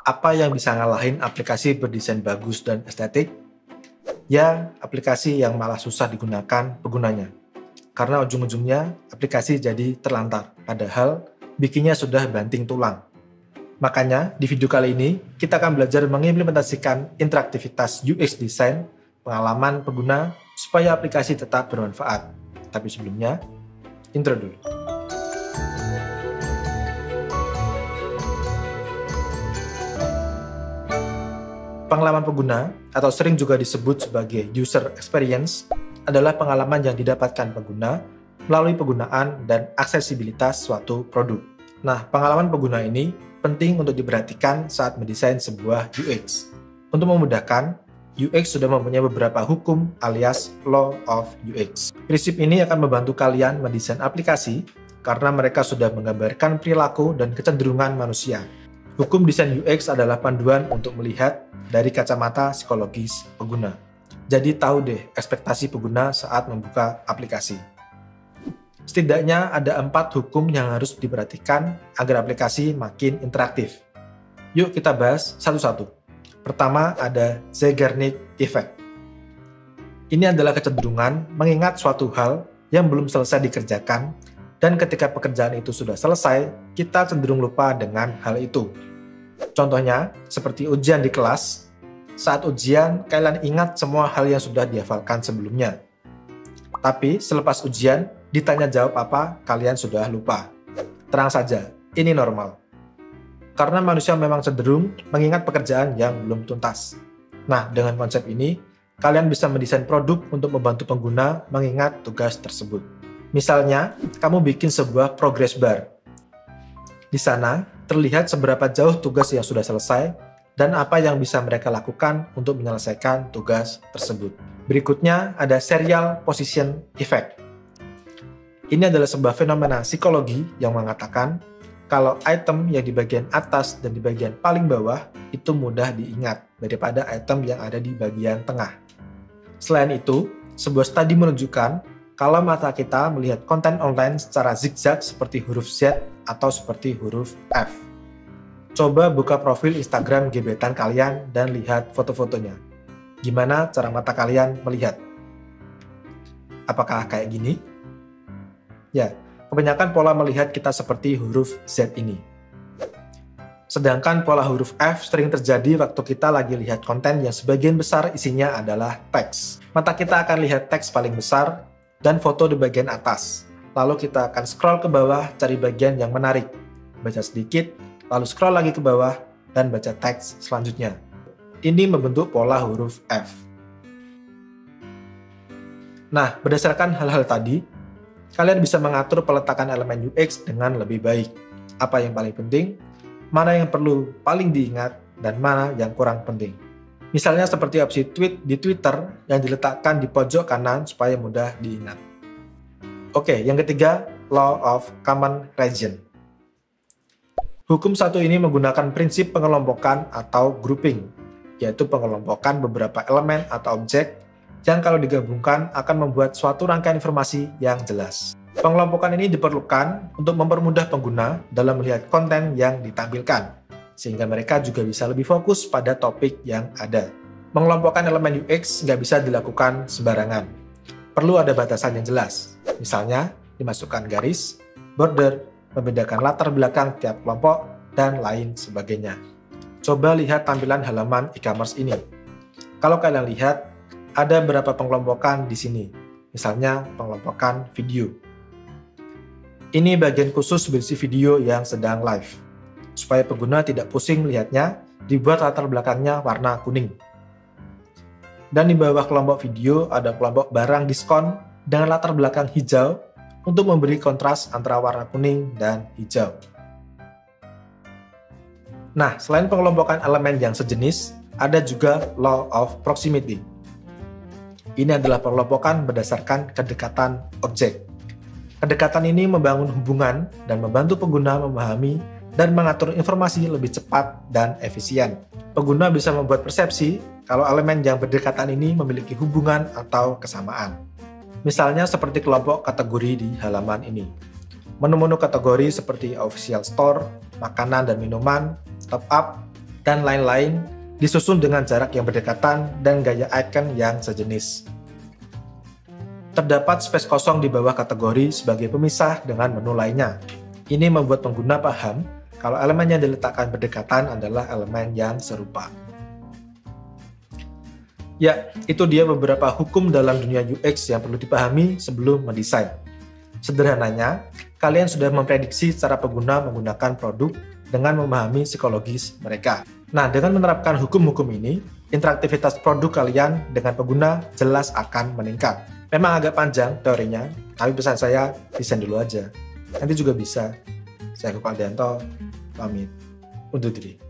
Apa yang bisa ngalahin aplikasi berdesain bagus dan estetik? Ya, aplikasi yang malah susah digunakan penggunanya. Karena ujung-ujungnya aplikasi jadi terlantar, padahal bikinnya sudah banting tulang. Makanya di video kali ini kita akan belajar mengimplementasikan interaktivitas UX design, pengalaman pengguna, supaya aplikasi tetap bermanfaat. Tapi sebelumnya, intro dulu. Pengalaman pengguna, atau sering juga disebut sebagai user experience, adalah pengalaman yang didapatkan pengguna melalui penggunaan dan aksesibilitas suatu produk. Nah, pengalaman pengguna ini penting untuk diperhatikan saat mendesain sebuah UX. Untuk memudahkan, UX sudah mempunyai beberapa hukum alias Law of UX. Prinsip ini akan membantu kalian mendesain aplikasi karena mereka sudah menggambarkan perilaku dan kecenderungan manusia. Hukum desain UX adalah panduan untuk melihat dari kacamata psikologis pengguna. Jadi tahu deh ekspektasi pengguna saat membuka aplikasi. Setidaknya ada 4 hukum yang harus diperhatikan agar aplikasi makin interaktif. Yuk kita bahas satu-satu. Pertama ada Zeigarnik Effect. Ini adalah kecenderungan mengingat suatu hal yang belum selesai dikerjakan, dan ketika pekerjaan itu sudah selesai, kita cenderung lupa dengan hal itu. Contohnya, seperti ujian di kelas. Saat ujian, kalian ingat semua hal yang sudah dihafalkan sebelumnya. Tapi selepas ujian, ditanya jawab apa, kalian sudah lupa. Tenang saja, ini normal. Karena manusia memang cenderung mengingat pekerjaan yang belum tuntas. Nah, dengan konsep ini, kalian bisa mendesain produk untuk membantu pengguna mengingat tugas tersebut. Misalnya, kamu bikin sebuah progress bar. Di sana, terlihat seberapa jauh tugas yang sudah selesai dan apa yang bisa mereka lakukan untuk menyelesaikan tugas tersebut. Berikutnya ada Serial Position Effect. Ini adalah sebuah fenomena psikologi yang mengatakan kalau item yang di bagian atas dan di bagian paling bawah itu mudah diingat daripada item yang ada di bagian tengah. Selain itu, sebuah studi menunjukkan kalau mata kita melihat konten online secara zigzag seperti huruf Z atau seperti huruf F. Coba buka profil Instagram gebetan kalian dan lihat foto-fotonya. Gimana cara mata kalian melihat? Apakah kayak gini? Ya, kebanyakan pola melihat kita seperti huruf Z ini. Sedangkan pola huruf F sering terjadi waktu kita lagi lihat konten yang sebagian besar isinya adalah teks. Mata kita akan lihat teks paling besar dan foto di bagian atas. Lalu kita akan scroll ke bawah cari bagian yang menarik. Baca sedikit, lalu scroll lagi ke bawah dan baca teks selanjutnya. Ini membentuk pola huruf F. Nah, berdasarkan hal-hal tadi, kalian bisa mengatur peletakan elemen UX dengan lebih baik. Apa yang paling penting, mana yang perlu paling diingat, dan mana yang kurang penting. Misalnya seperti opsi tweet di Twitter yang diletakkan di pojok kanan supaya mudah diingat. Oke, yang ketiga, Law of Common Region. Hukum satu ini menggunakan prinsip pengelompokan atau grouping, yaitu pengelompokan beberapa elemen atau objek yang kalau digabungkan akan membuat suatu rangkaian informasi yang jelas. Pengelompokan ini diperlukan untuk mempermudah pengguna dalam melihat konten yang ditampilkan, sehingga mereka juga bisa lebih fokus pada topik yang ada. Mengelompokkan elemen UX nggak bisa dilakukan sembarangan. Perlu ada batasan yang jelas. Misalnya, dimasukkan garis, border, membedakan latar belakang tiap kelompok, dan lain sebagainya. Coba lihat tampilan halaman e-commerce ini. Kalau kalian lihat, ada beberapa pengelompokan di sini. Misalnya, pengelompokan video. Ini bagian khusus berisi video yang sedang live. Supaya pengguna tidak pusing melihatnya, dibuat latar belakangnya warna kuning. Dan di bawah kelompok video ada kelompok barang diskon dengan latar belakang hijau untuk memberi kontras antara warna kuning dan hijau. Nah, selain pengelompokan elemen yang sejenis, ada juga Law of Proximity. Ini adalah pengelompokan berdasarkan kedekatan objek. Kedekatan ini membangun hubungan dan membantu pengguna memahami dan mengatur informasi lebih cepat dan efisien. Pengguna bisa membuat persepsi kalau elemen yang berdekatan ini memiliki hubungan atau kesamaan. Misalnya seperti kelompok kategori di halaman ini. Menu-menu kategori seperti official store, makanan dan minuman, top up, dan lain-lain disusun dengan jarak yang berdekatan dan gaya icon yang sejenis. Terdapat space kosong di bawah kategori sebagai pemisah dengan menu lainnya. Ini membuat pengguna paham kalau elemen yang diletakkan berdekatan adalah elemen yang serupa. Ya, itu dia beberapa hukum dalam dunia UX yang perlu dipahami sebelum mendesain. Sederhananya, kalian sudah memprediksi cara pengguna menggunakan produk dengan memahami psikologis mereka. Nah, dengan menerapkan hukum-hukum ini, interaktivitas produk kalian dengan pengguna jelas akan meningkat. Memang agak panjang teorinya, tapi pesan saya, desain dulu aja. Nanti juga bisa. Saya Koko Aldianto, pamit undur diri.